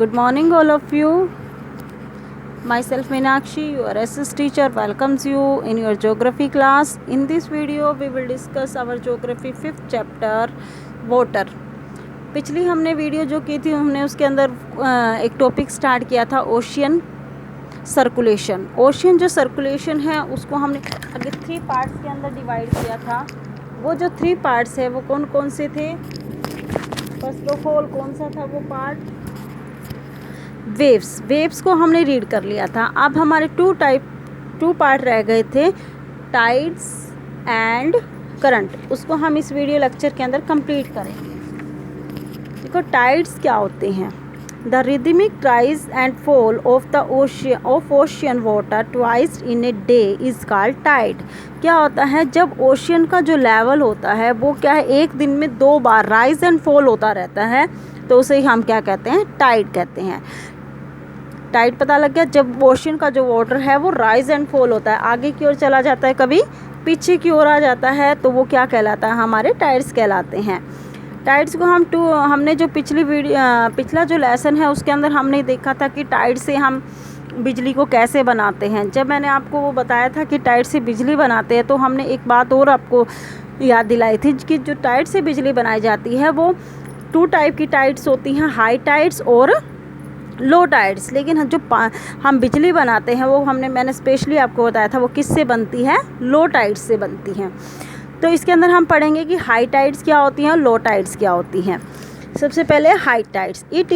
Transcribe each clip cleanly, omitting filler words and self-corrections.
Good morning, all of you. Myself Meenakshi, your SS teacher, welcomes you in your geography class. In this video, we will discuss our geography 5th chapter, water. पिछली हमने video जो की थी हमने उसके अंदर एक topic start किया था ओशियन सर्कुलेशन। ओशियन जो सर्कुलेशन है उसको हमने आगे 3 पार्ट्स के अंदर डिवाइड किया था। वो जो 3 पार्ट्स है वो कौन कौन से थे? फर्स्ट ऑफ ऑल कौन सा था वो पार्ट? वेव्स को हमने रीड कर लिया था। अब हमारे 2 पार्ट रह गए थे, टाइड्स एंड करंट। उसको हम इस वीडियो लेक्चर के अंदर कंप्लीट करेंगे। देखो टाइड्स क्या होते हैं। The rhythmic rise and fall of the ocean water twice in a day is called tide. क्या होता है जब ओशियन का जो लेवल होता है वो क्या है, एक दिन में 2 बार राइज एंड फॉल होता रहता है, तो उसे हम क्या कहते हैं? टाइड कहते हैं। टाइड पता लग गया, जब ओशियन का जो वाटर है वो राइज एंड फॉल होता है, आगे की ओर चला जाता है, कभी पीछे की ओर आ जाता है, तो वो क्या कहलाता है? हमारे टाइड्स कहलाते हैं। टाइड्स को हमने जो पिछला जो लेसन है उसके अंदर हमने देखा था कि टाइड से हम बिजली को कैसे बनाते हैं। जब मैंने आपको वो बताया था कि टाइड से बिजली बनाते हैं, तो हमने एक बात और आपको याद दिलाई थी कि जो टाइड से बिजली बनाई जाती है वो 2 टाइप की टाइड्स होती हैं, हाई टाइड्स और लो टाइड्स। लेकिन जो हम बिजली बनाते हैं वो मैंने स्पेशली आपको बताया था वो किससे बनती है? लो टाइड्स से बनती हैं। तो इसके अंदर हम पढ़ेंगे कि हाई टाइड्स क्या होती हैं और लो टाइड्स क्या होती हैं। सबसे पहले high tides. It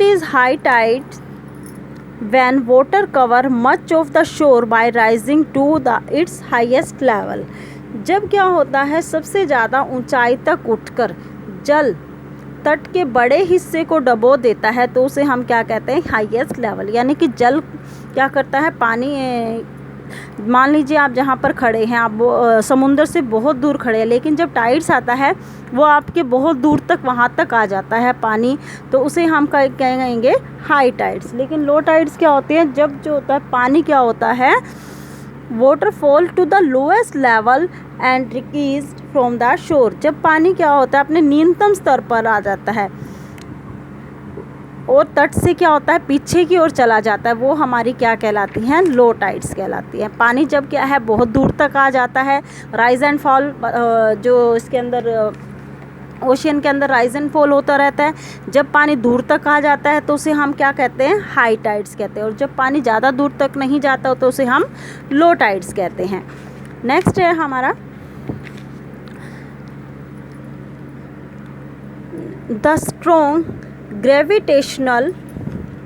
is high tides when water cover much of the shore by rising to its highest level। जब क्या होता है, सबसे ज़्यादा ऊंचाई तक उठकर जल तट के बड़े हिस्से को डबो देता है, तो उसे हम क्या कहते हैं? Highest level. यानी कि जल क्या करता है, पानी मान लीजिए आप जहाँ पर खड़े हैं, आप समुंदर से बहुत दूर खड़े हैं, लेकिन जब टाइड्स आता है वो आपके बहुत दूर तक वहाँ तक आ जाता है पानी, तो उसे हम कहेंगे हाई टाइड्स। लेकिन लो टाइड्स क्या होती हैं? जब जो होता है पानी क्या होता है, water fall to the lowest level and decrease from the shore. जब पानी क्या होता है अपने न्यूनतम स्तर पर आ जाता है और तट से क्या होता है पीछे की ओर चला जाता है, वो हमारी क्या कहलाती हैं? लो टाइड्स कहलाती हैं। पानी जब क्या है बहुत दूर तक आ जाता है, राइज एंड फॉल जो इसके अंदर ओशियन के अंदर राइज एंड फॉल होता रहता है। जब पानी दूर तक आ जाता है तो उसे हम क्या कहते हैं? हाई टाइड्स कहते हैं। और जब पानी ज़्यादा दूर तक नहीं जाता तो उसे हम लो टाइड्स कहते हैं। नेक्स्ट है हमारा the strong gravitational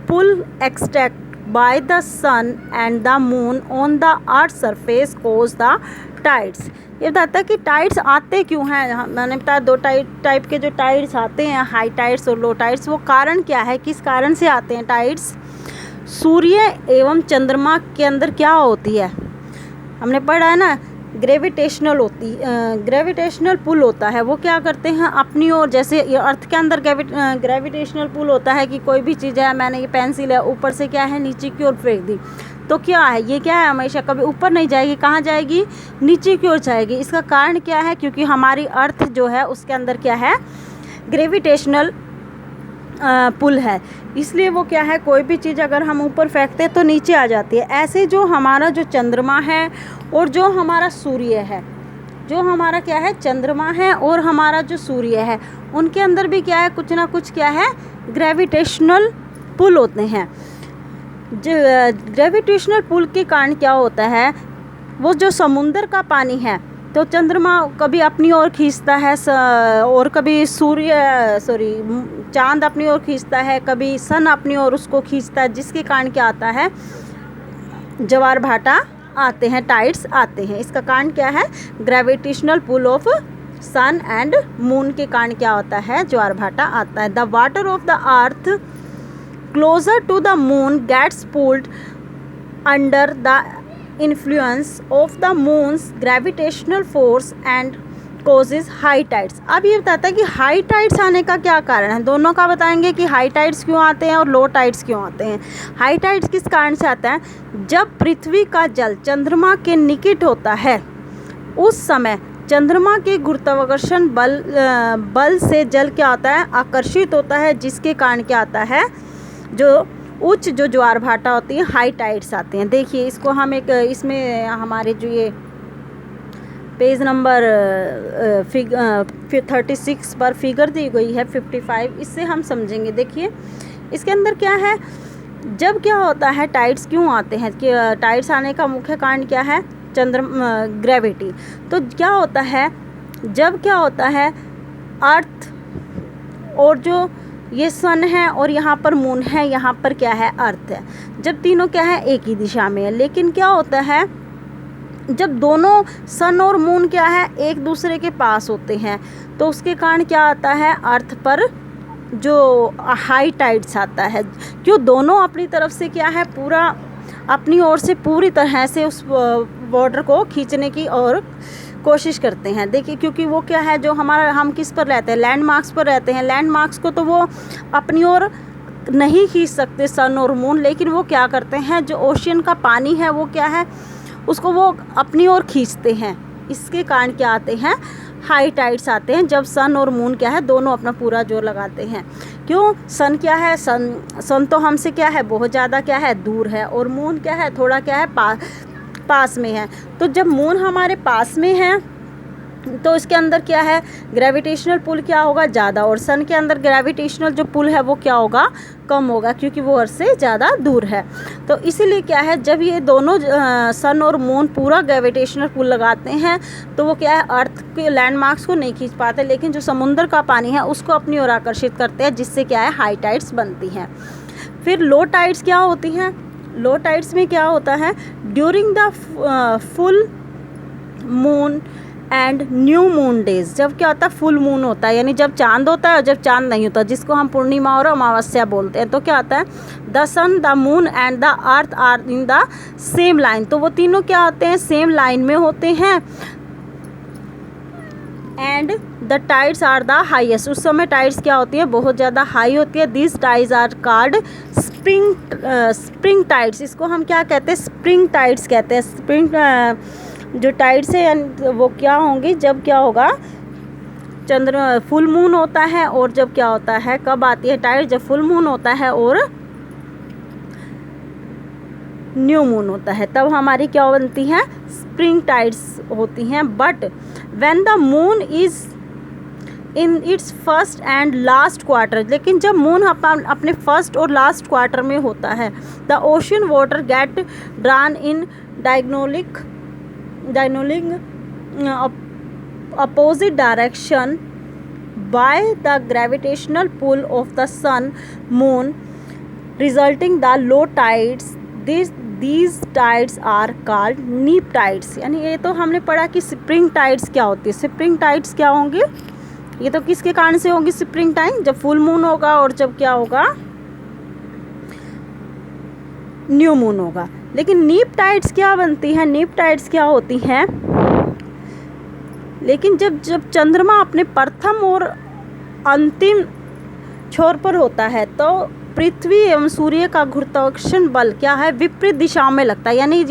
pull exerted by the sun and the moon on the earth's surface cause the tides। ये बताता है कि टाइड्स आते क्यों हैं। मैंने बताया 2 टाइप के जो टाइड्स आते हैं, हाई टाइड्स और लो टाइड्स। वो कारण क्या है, किस कारण से आते हैं टाइड्स? सूर्य एवं चंद्रमा के अंदर क्या होती है, हमने पढ़ा है ना, ग्रेविटेशनल पुल होता है। वो क्या करते हैं अपनी ओर, जैसे अर्थ के अंदर ग्रेविटेशनल पुल होता है कि कोई भी चीज़ है, मैंने ये पेंसिल है ऊपर से क्या है नीचे की ओर फेंक दी, तो क्या है ये क्या है, हमेशा कभी ऊपर नहीं जाएगी, कहाँ जाएगी? नीचे की ओर जाएगी। इसका कारण क्या है? क्योंकि हमारी अर्थ जो है उसके अंदर क्या है? ग्रेविटेशनल पुल है, इसलिए वो क्या है, कोई भी चीज़ अगर हम ऊपर फेंकते हैं तो नीचे आ जाती है। ऐसे जो हमारा जो चंद्रमा है और जो हमारा सूर्य है, जो हमारा क्या है चंद्रमा है और हमारा जो सूर्य है, उनके अंदर भी क्या है, कुछ ना कुछ क्या है, ग्रेविटेशनल पुल होते हैं। जो ग्रेविटेशनल पुल के कारण क्या होता है, वो जो समुंदर का पानी है तो चंद्रमा कभी अपनी ओर खींचता है और कभी चांद अपनी ओर खींचता है, कभी सन अपनी ओर उसको खींचता है, जिसके कारण क्या आता है? ज्वार भाटा आते हैं, टाइड्स आते हैं। इसका कारण क्या है? Gravitational pull of sun and moon के कारण क्या होता है? ज्वार भाटा आता है। The water of the earth closer to the moon gets pulled under the influence of the moon's gravitational force and causes high tides। अब ये बताता है कि हाई टाइड्स आने का क्या कारण है। दोनों का बताएंगे कि हाई टाइड्स क्यों आते हैं और लो टाइड्स क्यों आते हैं। हाई टाइड्स किस कारण से आता है? जब पृथ्वी का जल चंद्रमा के निकट होता है उस समय चंद्रमा के गुरुत्वाकर्षण बल से जल क्या होता है, आकर्षित होता है, जिसके कारण क्या आता है, जो उच्च जो ज्वार भाटा होती है, हाई टाइड्स आते हैं। देखिए इसको हम एक इसमें हमारे जो ये पेज नंबर 36 पर फिगर दी गई है 55, इससे हम समझेंगे। देखिए इसके अंदर क्या है, जब क्या होता है टाइड्स क्यों आते हैं, कि टाइड्स आने का मुख्य कारण क्या है, ग्रेविटी। तो क्या होता है, जब क्या होता है अर्थ और जो ये सन है और यहाँ पर मून है, यहाँ पर क्या है अर्थ है, जब तीनों क्या है एक ही दिशा में है, लेकिन क्या होता है जब दोनों सन और मून क्या है एक दूसरे के पास होते हैं, तो उसके कारण क्या आता है, अर्थ पर जो हाई टाइड्स आता है। क्यों, दोनों अपनी तरफ से क्या है पूरा अपनी ओर से पूरी तरह से उस वाटर को खींचने की और कोशिश करते हैं। देखिए क्योंकि वो क्या है, जो हमारा हम किस पर रहते हैं, लैंडमार्क्स पर रहते हैं। लैंडमार्क्स को तो वो अपनी ओर नहीं खींच सकते सन और मून, लेकिन वो क्या करते हैं, जो ओशियन का पानी है वो क्या है उसको वो अपनी ओर खींचते हैं। इसके कारण क्या आते हैं, हाई टाइड्स आते हैं, जब सन और मून क्या है दोनों अपना पूरा जोर लगाते हैं। क्यों, सन क्या है, सन तो हमसे क्या है बहुत ज़्यादा क्या है दूर है, और मून क्या है थोड़ा क्या है पास में है। तो जब मून हमारे पास में है तो इसके अंदर क्या है, ग्रेविटेशनल पुल क्या होगा ज़्यादा, और सन के अंदर ग्रेविटेशनल जो पुल है वो क्या होगा, कम होगा, क्योंकि वो अर्थ से ज़्यादा दूर है। तो इसीलिए क्या है, जब ये दोनों सन और मून पूरा ग्रेविटेशनल पुल लगाते हैं तो वो क्या है अर्थ के लैंडमार्क्स को नहीं खींच पाते, लेकिन जो समुद्र का पानी है उसको अपनी ओर आकर्षित करते हैं, जिससे क्या है हाई टाइड्स बनती हैं। फिर लो टाइड्स क्या होती हैं, लो टाइड्स में क्या होता है, during the full moon and new moon days, जब क्या होता है फुल मून होता है, यानी जब चांद होता है और जब चांद नहीं होता, जिसको हम पूर्णिमा और अमावस्या बोलते हैं, तो क्या होता है the sun, the moon and the earth are in the same line, तो वो तीनों क्या होते हैं सेम लाइन में होते हैं। And the tides are the highest, उस समय टाइड्स क्या होती है बहुत ज़्यादा हाई होती है। This tides are called spring tides, इसको हम क्या कहते हैं, स्प्रिंग टाइड्स कहते हैं। स्प्रिंग जो टाइड्स है वो क्या होंगी, जब क्या होगा फुल मून होता है, और जब क्या होता है कब आती है टाइड, जब फुल मून होता है और न्यू मून होता है, तब हमारी क्या बनती है स्प्रिंग टाइड्स होती हैं। But when the moon is in its first and last quarter, लेकिन जब मून अपने फर्स्ट और लास्ट क्वार्टर में होता है, the ocean water get drawn in diagonally opposite direction by the gravitational pull of the sun moon, resulting the low tides. These tides are called neap tides। यानी ये तो हमने पढ़ा कि स्प्रिंग टाइड्स क्या होती है। स्प्रिंग टाइड्स क्या होंगे, ये तो किसके कारण से होंगी स्प्रिंग टाइम, जब फुल मून होगा और जब क्या होगा न्यू मून होगा। लेकिन नीप टाइड्स क्या बनती है, नीप टाइड्स क्या होती हैं, लेकिन जब चंद्रमा अपने प्रथम और अंतिम छोर पर होता है तो पृथ्वी एवं सूर्य का गुरुत्वाकर्षण बल क्या है विपरीत दिशाओं में लगता है। यानी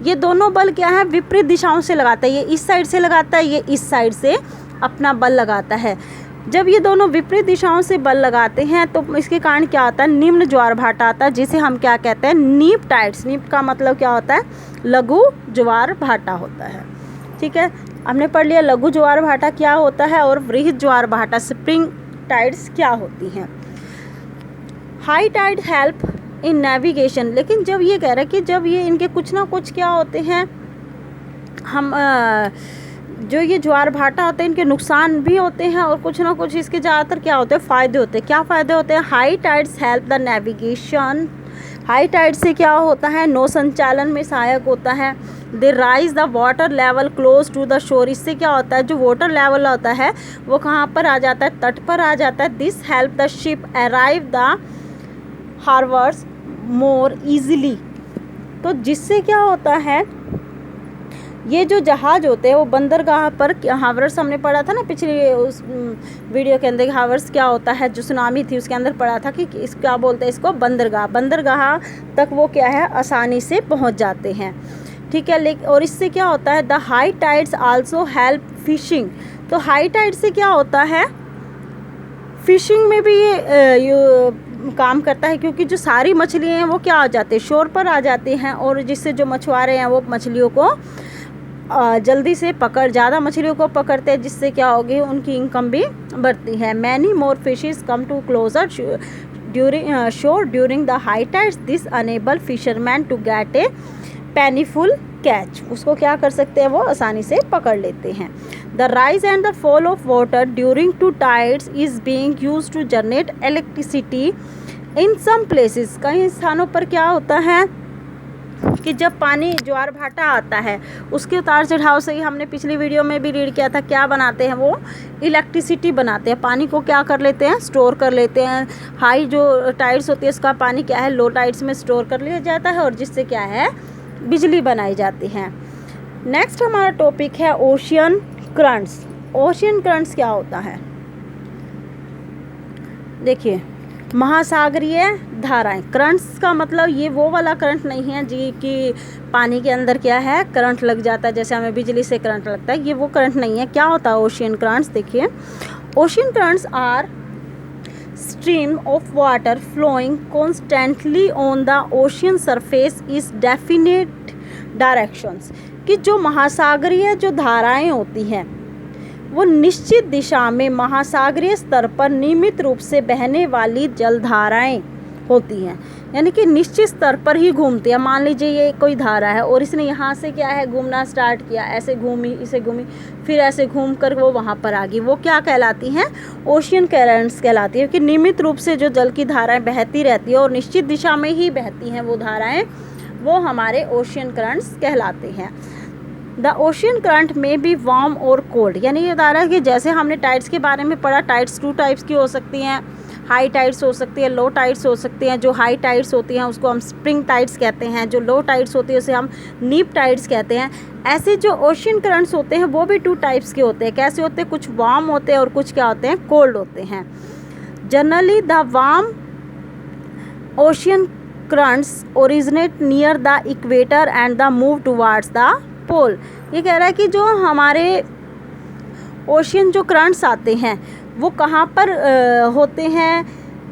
ये दोनों बल क्या है विपरीत दिशाओं से लगाता है, ये इस साइड से लगाता है, ये इस साइड से अपना बल लगाता है। जब ये दोनों विपरीत दिशाओं से बल लगाते हैं तो इसके कारण क्या आता है निम्न ज्वार भाटा आता है, जिसे हम क्या कहते हैं नीप टाइड्स। नीप का मतलब क्या होता है लघु ज्वार भाटा होता है। ठीक है, हमने पढ़ लिया लघु ज्वार भाटा क्या होता है और वृहद ज्वार भाटा स्प्रिंग टाइड्स क्या होती हैं। High tide help in navigation, लेकिन जब ये कह रहे हैं कि जब ये इनके कुछ ना कुछ क्या होते हैं, हम जो ये ज्वार भाटा होते हैं इनके नुकसान भी होते हैं और कुछ ना कुछ इसके ज़्यादातर क्या होते हैं फ़ायदे होते हैं। क्या फ़ायदे होते हैं, high tides help the navigation. High tide से क्या होता है नौ संचालन में सहायक होता है। They rise the water level close to the shore, इससे क्या होता है जो वाटर लेवल होता है वो कहाँ पर आ जाता है तट पर आ जाता है। This help the ship arrive the harbours more easily, तो जिससे क्या होता है ये जो जहाज़ होते हैं वो बंदरगाह पर, हावर्स हमने पढ़ा था ना पिछले उस वीडियो के अंदर, हावर्स क्या होता है जो सुनामी थी उसके अंदर पढ़ा था कि इस क्या बोलते हैं इसको बंदरगाह। बंदरगाह तक वो क्या है आसानी से पहुंच जाते हैं। ठीक है। लेकिन और इससे क्या होता है, the high tides also help fishing. तो हाई टाइड से क्या होता है, फिशिंग में भी ये काम करता है, क्योंकि जो सारी मछलियाँ हैं वो क्या आ जाते हैं, शोर पर आ जाती हैं, और जिससे जो मछुआरे हैं वो मछलियों को जल्दी से ज़्यादा मछलियों को पकड़ते हैं, जिससे क्या होगी, उनकी इनकम भी बढ़ती है। Many more fishes come to closer during shore during the high tides, this enable fisherman to get a plentiful catch. उसको क्या कर सकते हैं, वो आसानी से पकड़ लेते हैं। The rise and the fall of water during two tides is being used to generate electricity in some places. कई स्थानों पर क्या होता है कि जब पानी ज्वार भाटा आता है, उसके उतार चढ़ाव से ही हमने पिछली वीडियो में भी रीड किया था, क्या बनाते हैं वो, इलेक्ट्रिसिटी बनाते हैं। पानी को क्या कर लेते हैं, स्टोर कर लेते हैं। हाई जो टाइड्स होती है उसका पानी क्या है, लो टाइड्स में स्टोर कर लिया जाता है, और जिससे क्या है, बिजली बनाई जाती है। नेक्स्ट हमारा टॉपिक है ओशियन करंट्स। ओशियन करंट्स क्या होता है, देखिए, महासागरीय धाराएं। करंट्स का मतलब ये वो वाला करंट नहीं है जी कि पानी के अंदर क्या है, करंट लग जाता है, जैसे हमें बिजली से करंट लगता है, ये वो करंट नहीं है। क्या होता है ओशियन करंट्स, देखिए, ocean currents are stream of water flowing constantly on the ocean surface is definite directions। कि जो महासागरीय जो धाराएं होती हैं वो निश्चित दिशा में महासागरीय स्तर पर नियमित रूप से बहने वाली जलधाराएं होती हैं, यानी कि निश्चित स्तर पर ही घूमती है। मान लीजिए ये कोई धारा है और इसने यहाँ से क्या है, घूमना स्टार्ट किया, ऐसे घूमी, इसे घूमी, फिर ऐसे घूम कर वो वहाँ पर आ गई, वो क्या कहलाती हैं, ओशियन करंट्स कहलाती है। कि नियमित रूप से जो जल की धाराएं बहती रहती है और निश्चित दिशा में ही बहती हैं वो धाराएं, वो हमारे ओशियन करंट्स कहलाते हैं। द ओशियन करंट में बी वार्म और कोल्ड, यानी ये बता रहा है कि जैसे हमने टाइड्स के बारे में पढ़ा, टाइड्स 2 टाइप्स की हो सकती हैं, हाई टाइड्स हो सकती है, लो टाइड्स हो सकती हैं। जो हाई टाइड्स होती हैं उसको हम स्प्रिंग टाइड्स कहते हैं, जो लो टाइड्स होती है उसे हम नीप टाइड्स कहते हैं। ऐसे जो ओशियन करंट्स होते हैं वो भी 2 टाइप्स के होते हैं। कैसे होते हैं, कुछ वार्म होते हैं और कुछ क्या होते हैं, कोल्ड होते हैं। Generally the warm ocean currents originate near the equator and the move towards the pole. ये कह रहा है कि जो हमारे ओशियन जो करंट्स आते हैं वो कहाँ पर होते हैं,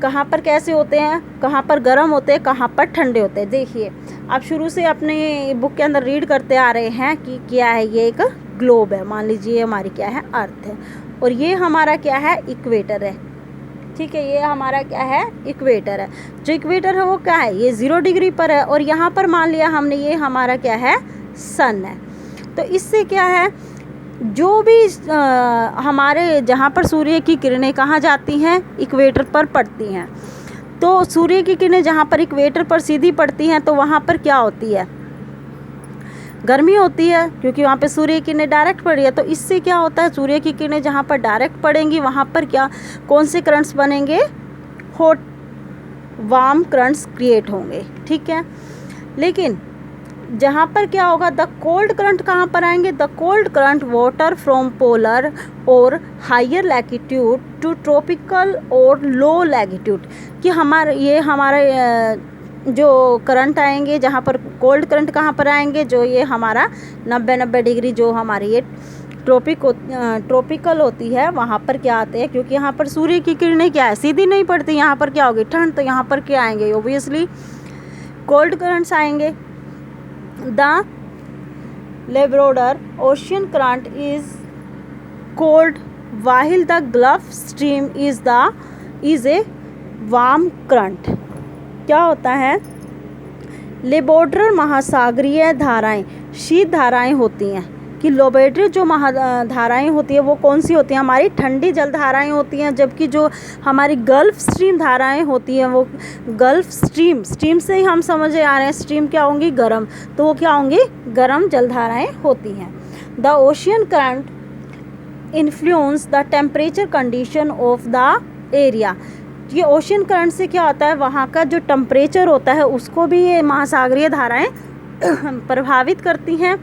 कहाँ पर कैसे होते हैं, कहाँ पर गर्म होते हैं, कहाँ पर ठंडे होते हैं। देखिए, आप शुरू से अपने बुक के अंदर रीड करते आ रहे हैं कि क्या है, ये एक ग्लोब है। मान लीजिए हमारी क्या है, अर्थ है, और ये हमारा क्या है, इक्वेटर है। ठीक है, ये हमारा क्या है, इक्वेटर है। जो इक्वेटर है वो क्या है, ये 0 डिग्री पर है, और यहाँ पर मान लिया हमने ये हमारा क्या है, सन है। तो इससे क्या है, जो भी हमारे जहाँ पर सूर्य की किरणें कहाँ जाती हैं, इक्वेटर पर पड़ती हैं। तो सूर्य की किरणें जहाँ पर इक्वेटर पर सीधी पड़ती हैं तो वहाँ पर क्या होती है, गर्मी होती है, क्योंकि वहाँ पे सूर्य की किरणें डायरेक्ट पड़ रही है। तो इससे क्या होता है, सूर्य की किरणें जहाँ पर डायरेक्ट पड़ेंगी वहाँ पर क्या, कौन से करंट्स बनेंगे, हॉट वार्म करंट्स क्रिएट होंगे। ठीक है, लेकिन जहाँ पर क्या होगा, द कोल्ड करंट कहाँ पर आएंगे, the cold current water from polar और हायर लैटिट्यूड टू ट्रॉपिकल और लो लैटिट्यूड। कि हमारे जो करंट आएंगे, जहाँ पर कोल्ड करंट कहाँ पर आएंगे, जो ये हमारा 90 डिग्री जो हमारी ये ट्रॉपिकल होती है, वहाँ पर क्या आते हैं, क्योंकि यहाँ पर सूर्य की किरणें क्या है, सीधी नहीं पड़ती, यहाँ पर क्या होगी, ठंड, तो यहाँ पर क्या आएंगे, ओबियसली कोल्ड करंट्स आएंगे। The Labrador Ocean current is cold while the Gulf Stream is a warm current। क्या होता है, लेब्राडोर महासागरीय धाराएं शीत धाराएं होती हैं। कि लेब्राडोर जो धाराएं होती है वो कौन सी होती हैं, हमारी ठंडी जल धाराएं होती हैं, जबकि जो हमारी गल्फ स्ट्रीम धाराएं होती हैं वो गल्फ स्ट्रीम से ही हम समझे आ रहे हैं, स्ट्रीम क्या होंगी, गर्म, तो वो क्या होंगी, गर्म जल धाराएं होती हैं। The ocean current influence the temperature condition of the area. ये ओशियन करंट से क्या होता है, वहाँ का जो टेम्परेचर होता है उसको भी ये महासागरीय धाराएं प्रभावित करती हैं।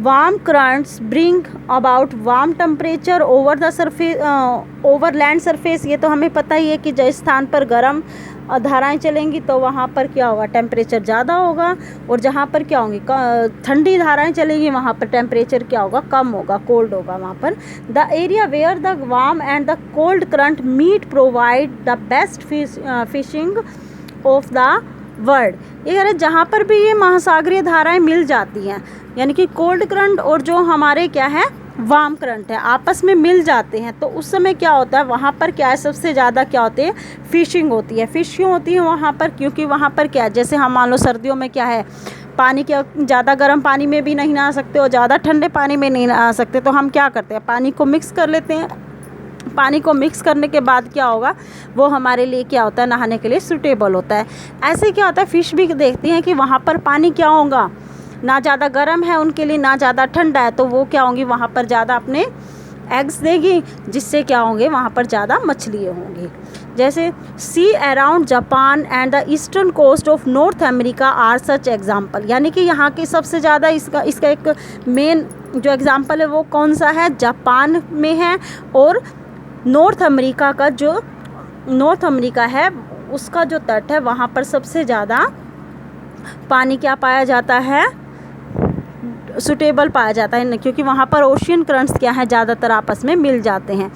Warm currents bring about warm temperature over the surface, over land surface. ये तो हमें पता ही है कि जिस स्थान पर गर्म धाराएं चलेंगी तो वहाँ पर क्या होगा, टेम्परेचर ज़्यादा होगा, और जहाँ पर क्या होंगी, ठंडी धाराएं चलेंगी, वहाँ पर टेम्परेचर क्या होगा, कम होगा, कोल्ड होगा वहाँ पर। The area where the warm and the cold current meet provide the best fishing of the world. ये कह रहे जहाँ पर भी ये महासागरीय धाराएं मिल जाती हैं, यानी कि कोल्ड करंट और जो हमारे क्या है वार्म करंट है आपस में मिल जाते हैं, तो उस समय क्या होता है, वहाँ पर क्या है, सबसे ज़्यादा क्या होती है, फिशिंग होती है। फिश क्यों होती है वहाँ पर, क्योंकि वहाँ पर क्या है, जैसे हम मान लो सर्दियों में क्या है, पानी क्या, ज़्यादा गर्म पानी में भी नहीं नहा सकते और ज़्यादा ठंडे पानी में नहीं नहा सकते, तो हम क्या करते हैं, पानी को मिक्स कर लेते हैं। पानी को मिक्स करने के बाद क्या होगा, वो हमारे लिए क्या होता है, नहाने के लिए सूटेबल होता है। ऐसे क्या होता है, फ़िश भी देखती हैं कि वहाँ पर पानी क्या होगा, ना ज़्यादा गर्म है उनके लिए, ना ज़्यादा ठंडा है, तो वो क्या होंगी, वहाँ पर ज़्यादा अपने एग्स देगी, जिससे क्या होंगे, वहाँ पर ज़्यादा मछलियाँ होंगी। जैसे sea around Japan and the eastern coast of North America are such example. यानी कि यहाँ की सबसे ज़्यादा इसका एक मेन जो एग्ज़ाम्पल है वो कौन सा है, जापान में है, और नॉर्थ अमेरिका का जो नॉर्थ अमेरिका है उसका जो तट है वहाँ पर सबसे ज़्यादा पानी क्या पाया जाता है, सूटेबल पाया जाता है, क्योंकि वहाँ पर ओशियन करंट्स क्या है, ज़्यादातर आपस में मिल जाते हैं।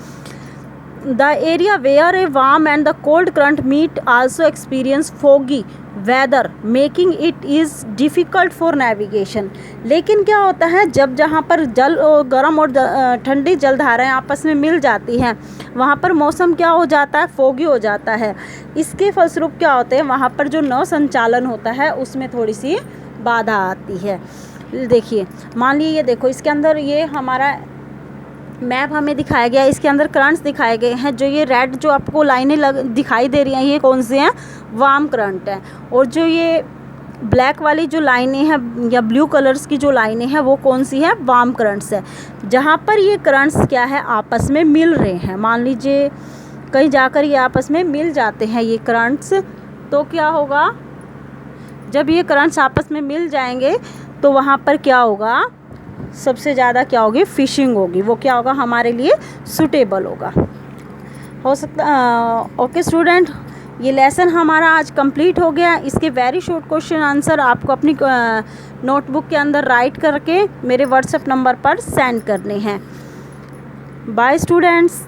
The area where a warm and the cold current meet also experience foggy weather making it is difficult for navigation. लेकिन क्या होता है, जब जहाँ पर गर्म और ठंडी जलधाराएं आपस में मिल जाती हैं, वहाँ पर मौसम क्या हो जाता है, फोगी हो जाता है। इसके फलस्वरूप क्या होते हैं, वहाँ पर जो नौ संचालन होता है उसमें थोड़ी सी बाधा आती है। देखिए मान लीजिए, ये देखो इसके अंदर ये हमारा मैप हमें दिखाया गया है, इसके अंदर करंट्स दिखाए गए हैं। जो ये रेड जो आपको लाइनें दिखाई दे रही हैं, ये कौन से हैं, वार्म करंट हैं, और जो ये ब्लैक वाली जो लाइनें हैं या ब्लू कलर्स की जो लाइनें हैं वो कौन सी है, वार्म करंट्स है। जहाँ पर ये करंट्स क्या है, आपस में मिल रहे हैं, मान लीजिए कहीं जाकर ये आपस में मिल जाते हैं ये करंट्स, तो क्या होगा, जब ये करंट्स आपस में मिल जाएंगे तो वहाँ पर क्या होगा, सबसे ज़्यादा क्या होगी, फिशिंग होगी, वो क्या होगा, हमारे लिए सूटेबल होगा। हो सकता ओके स्टूडेंट, ये लेसन हमारा आज कंप्लीट हो गया। इसके वेरी शॉर्ट क्वेश्चन आंसर आपको अपनी नोटबुक के अंदर राइट करके मेरे व्हाट्सएप नंबर पर सेंड करने हैं। Bye students.